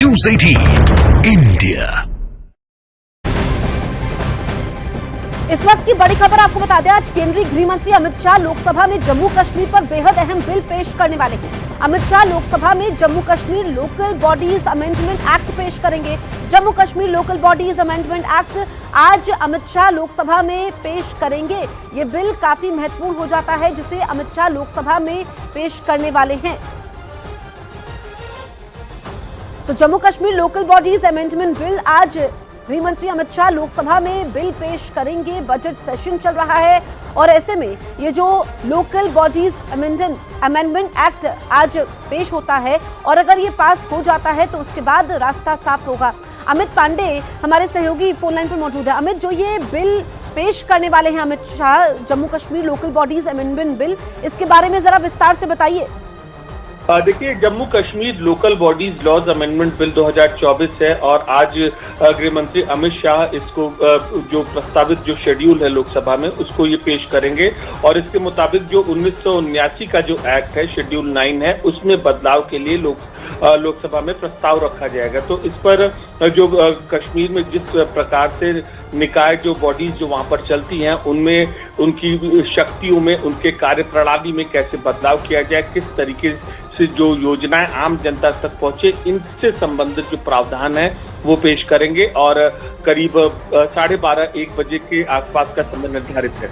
News 18 India. इस वक्त की बड़ी खबर आपको बता दें, आज केंद्रीय गृह मंत्री अमित शाह लोकसभा में जम्मू कश्मीर पर बेहद अहम बिल पेश करने वाले हैं। अमित शाह लोकसभा में Jammu Kashmir local bodies amendment act पेश करेंगे। Jammu Kashmir local bodies amendment act आज अमित शाह लोकसभा में पेश करेंगे। ये बिल काफी महत्वपूर्ण हो जाता है जिसे अमित शाह लोकसभा में पेश करने वाले हैं। तो Jammu Kashmir local bodies amendment bill आज गृह मंत्री अमित शाह लोकसभा में बिल पेश करेंगे। बजट सेशन चल रहा है और ऐसे में ये जो लोकल बॉडीज अमेंडमेंट एक्ट आज पेश होता है और अगर ये पास हो जाता है तो उसके बाद रास्ता साफ होगा। अमित पांडे हमारे सहयोगी फोन लाइन पर मौजूद है। अमित, जो ये बिल पेश करने वाले हैं Amit Shah, Jammu Kashmir local bodies amendment bill, इसके बारे में जरा विस्तार से बताइए। देखिए, Jammu Kashmir local bodies laws amendment bill 2024 है और आज गृह मंत्री अमित शाह इसको जो प्रस्तावित जो शेड्यूल है लोकसभा में उसको ये पेश करेंगे और इसके मुताबिक जो 1979 का जो एक्ट है शेड्यूल 9 है उसमें बदलाव के लिए लोकसभा में प्रस्ताव रखा जाएगा। तो इस पर जो कश्मीर में जिस प्रकार से निकाय जो बॉडीज जो वहां पर चलती हैं उनमें उनकी शक्तियों में उनके कार्य प्रणाली में कैसे बदलाव किया जाए, किस तरीके से जो योजनाएं आम जनता तक पहुंचे, इनसे संबंधित जो प्रावधान है वो पेश करेंगे और करीब 12:30-1 बजे के आसपास का समय निर्धारित है।